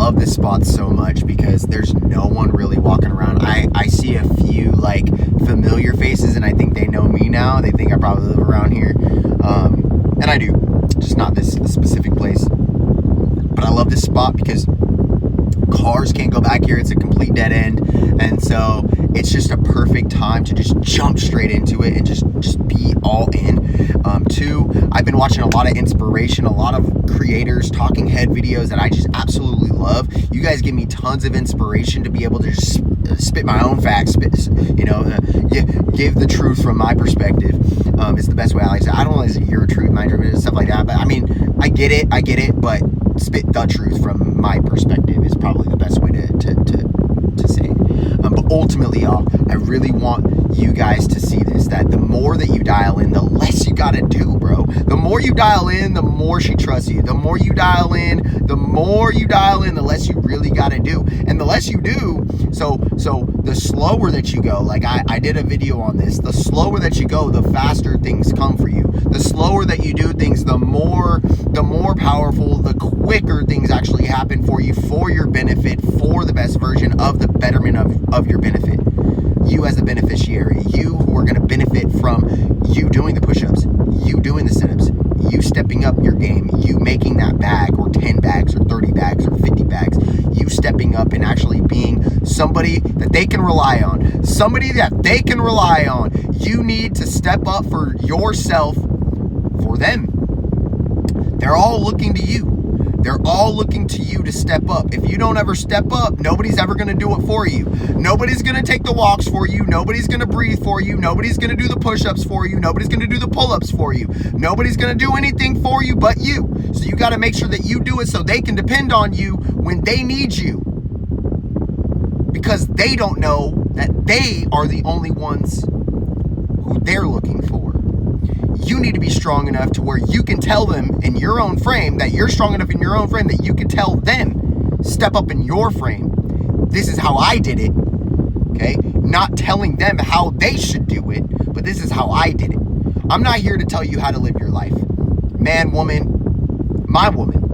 love this spot so much because there's no one really walking around. I see a few like familiar faces, and I think they know me now. They think I probably live around here, and I do, just not this specific place. But I love this spot because cars can't go back here. It's a complete dead end, and so it's just a perfect time to just jump straight into it and just be all in. Two, I've been watching a lot of inspiration, a lot of creators, talking head videos that I just absolutely love. You guys give me tons of inspiration to be able to just spit my own facts, give the truth from my perspective. It's the best way I like to say. I don't like to say your truth, my truth, and stuff like that, but I mean, I get it, but spit the truth from my perspective is probably the best way to say it. But ultimately, y'all, I really want you guys to see this, that the more that you dial in, the less you gotta do, bro. The more you dial in, the more she trusts you. The more you dial in, the less you really gotta do. And the less you do, so the slower that you go, like I did a video on this, the slower that you go, the faster things come for you. The slower that you do things, the more powerful, the quicker things actually happen for you, for your benefit, for the best version of the betterment of your benefit. You as the beneficiary, you who are going to benefit from you doing the push-ups, you doing the sit-ups, you stepping up your game, you making that bag or 10 bags or 30 bags or 50 bags, you stepping up and actually being somebody that they can rely on. You need to step up for yourself, for them. They're all looking to you. They're all looking to you to step up. If you don't ever step up, nobody's ever going to do it for you. Nobody's going to take the walks for you. Nobody's going to breathe for you. Nobody's going to do the push-ups for you. Nobody's going to do the pull-ups for you. Nobody's going to do anything for you but you. So you got to make sure that you do it so they can depend on you when they need you. Because they don't know that they are the only ones who they're looking for. You need to be strong enough to where you can tell them in your own frame that you're strong enough in your own frame that you can tell them, step up in your frame. This is how I did it, okay? Not telling them how they should do it, but this is how I did it. I'm not here to tell you how to live your life. Man, woman, my woman.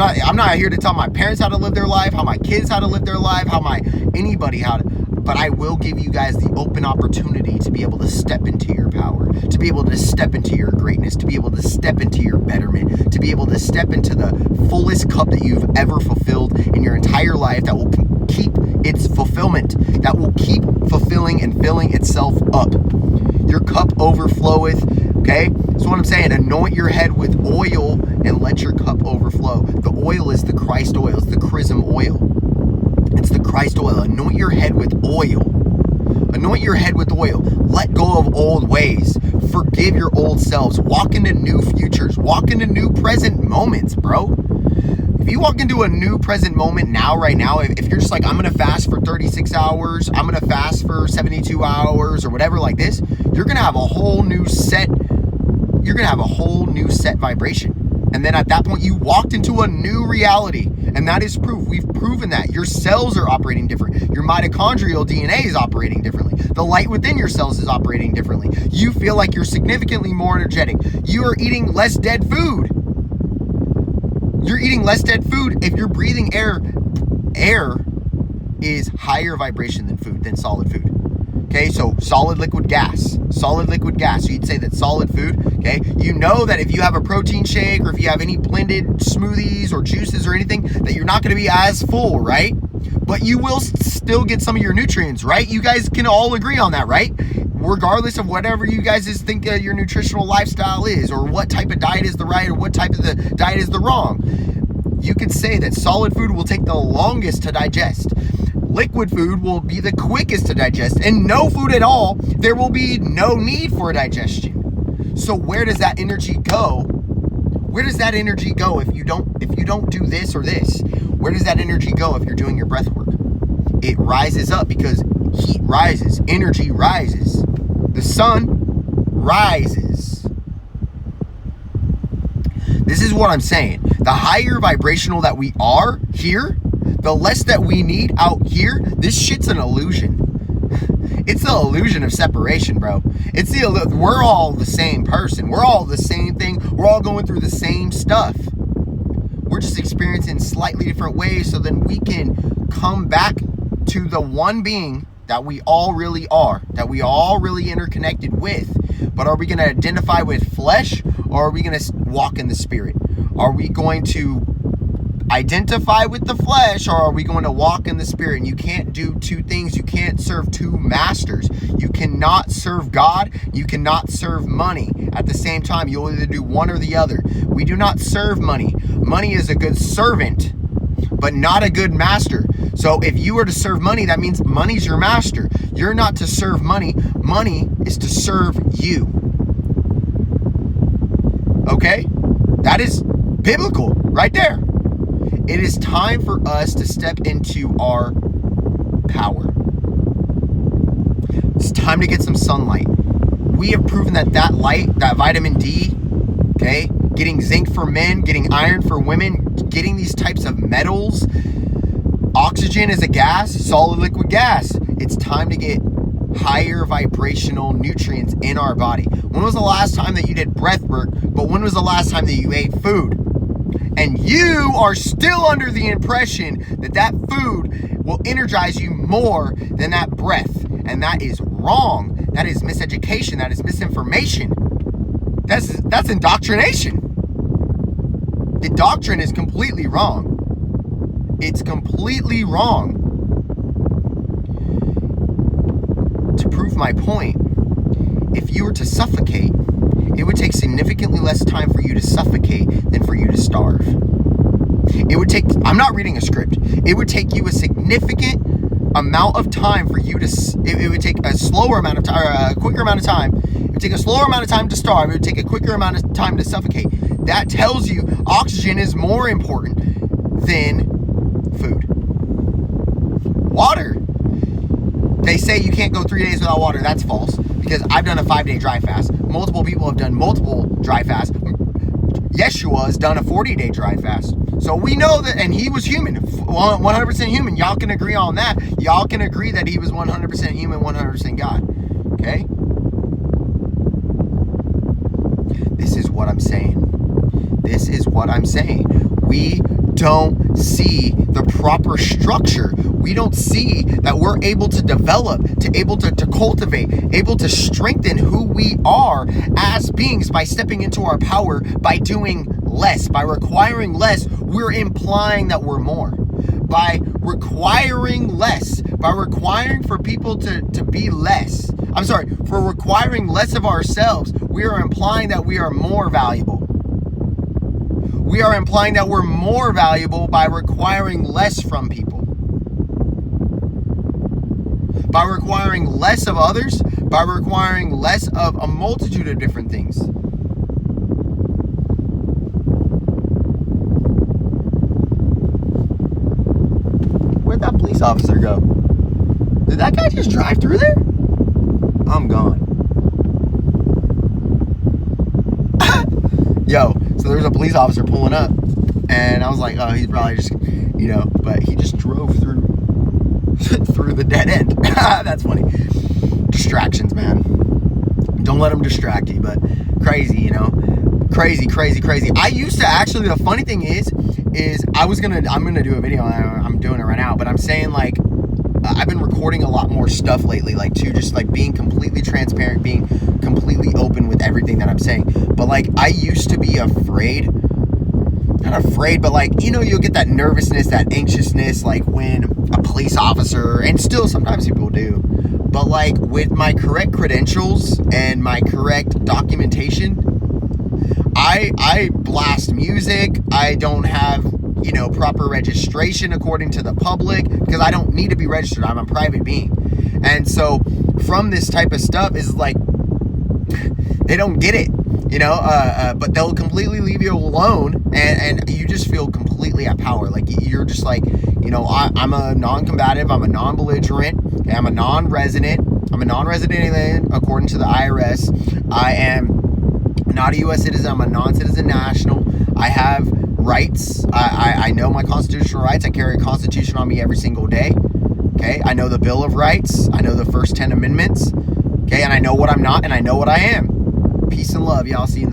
I'm not here to tell my parents how to live their life, how my kids how to live their life, anybody how to, but I will give you guys the open opportunity to be able to step into your power, to be able to step into your greatness, to be able to step into your betterment, to be able to step into the fullest cup that you've ever fulfilled in your entire life, that will keep its fulfillment, that will keep fulfilling and filling itself up. Your cup overfloweth, okay? So what I'm saying, anoint your head with oil and let your cup overflow. The oil is the Christ oil. It's the chrism oil. It's the Christ oil. Anoint your head with oil. Anoint your head with oil. Let go of old ways. Forgive your old selves. Walk into new futures. Walk into new present moments, bro. If you walk into a new present moment now, right now, if you're just like, I'm going to fast for 36 hours, I'm going to fast for 72 hours or whatever like this, you're going to have a whole new set. You're going to have a whole new set vibration. And then at that point, you walked into a new reality. And that is proof. We've proven that. Your cells are operating different. Your mitochondrial DNA is operating differently. The light within your cells is operating differently. You feel like you're significantly more energetic. You are eating less dead food. You're eating less dead food if you're breathing air. Air is higher vibration than solid food. Okay, so solid liquid gas. So you'd say that solid food, okay? You know that if you have a protein shake or if you have any blended smoothies or juices or anything, that you're not going to be as full, right? But you will still get some of your nutrients, right? You guys can all agree on that, right? Regardless of whatever you guys think your nutritional lifestyle is, or what type of diet is the right, or what type of the diet is the wrong. You could say that solid food will take the longest to digest. Liquid food will be the quickest to digest, and no food at all, there will be no need for digestion. So where does that energy go? Where does that energy go if you don't do this or this? Where does that energy go if you're doing your breath work? It rises up because heat rises, energy rises, the sun rises. This is what I'm saying. The higher vibrational that we are here, the less that we need out here. This shit's an illusion. It's the illusion of separation, bro. We're all the same person. We're all the same thing. We're all going through the same stuff. We're just experiencing slightly different ways, so then we can come back to the one being that we all really are, that we all really interconnected with. But are we going to identify with flesh, or are we going to walk in the spirit? Are we going to identify with the flesh, or are we going to walk in the spirit? And you can't do two things. You can't serve two masters. You cannot serve God. You cannot serve money at the same time. You'll either do one or the other. We do not serve money. Money is a good servant, but not a good master. So if you were to serve money, that means money's your master. You're not to serve money. Money is to serve you. Okay? That is biblical right there. It is time for us to step into our power. It's time to get some sunlight. We have proven that light, that vitamin D, okay, getting zinc for men, getting iron for women, getting these types of metals. Oxygen is a gas, solid liquid gas. It's time to get higher vibrational nutrients in our body. When was the last time that you did breath work? But when was the last time that you ate food? And you are still under the impression that food will energize you more than that breath. And that is wrong. That is miseducation. That is misinformation. That's indoctrination. The doctrine is completely wrong. It's completely wrong. To prove my point, if you were to suffocate, it would take significantly less time for you to suffocate than for you to starve. It would take, I'm not reading a script, it would take you a significant amount of time for you to, it would take a slower amount of time, or a quicker amount of time. It would take a slower amount of time to starve. It would take a quicker amount of time to suffocate. That tells you oxygen is more important than food. Water. They say you can't go 3 days without water. That's false, because I've done a 5-day dry fast. Multiple people have done multiple dry fasts. Yeshua has done a 40-day dry fast. So we know that, and he was human, 100% human. Y'all can agree on that. Y'all can agree that he was 100% human, 100% God. Okay? This is what I'm saying. This is what I'm saying. We don't see the proper structure. We don't see that we're able to develop, able to cultivate, able to strengthen who we are as beings by stepping into our power, by doing less, by requiring less. We're implying that we're more. By requiring less, by requiring for people to be less. I'm sorry, for requiring less of ourselves, we are implying that we are more valuable. We are implying that we're more valuable by requiring less from people. By requiring less of others, by requiring less of a multitude of different things. Where'd that police officer go? Did that guy just drive through there? I'm gone. Yo, so there's a police officer pulling up, and I was like, oh, he's probably just, but he just drove through the dead end. That's funny. Distractions, man. Don't let them distract you, but crazy, crazy. I used to actually, the funny thing is I'm gonna do a video. I'm doing it right now, but I'm saying, like, I've been recording a lot more stuff lately, like, too, just like being completely transparent, being completely open with everything that I'm saying. But like, I used to be afraid, not afraid, but like, you'll get that nervousness, that anxiousness, like when a police officer, and still sometimes people do, but like with my correct credentials and my correct documentation, I blast music. I don't have, proper registration according to the public, because I don't need to be registered. I'm a private being. And so from this type of stuff is like, they don't get it, but they'll completely leave you alone, and you just feel completely at power. Like, you're just like, I'm a non-combative, I'm a non-belligerent, okay, I'm a non-resident alien according to the IRS. I am not a U.S. citizen, I'm a non-citizen national. I have rights. I know my constitutional rights. I carry a constitution on me every single day. Okay, I know the Bill of Rights. I know the first 10 amendments. Okay, and I know what I'm not, and I know what I am. Peace and love. Y'all see you.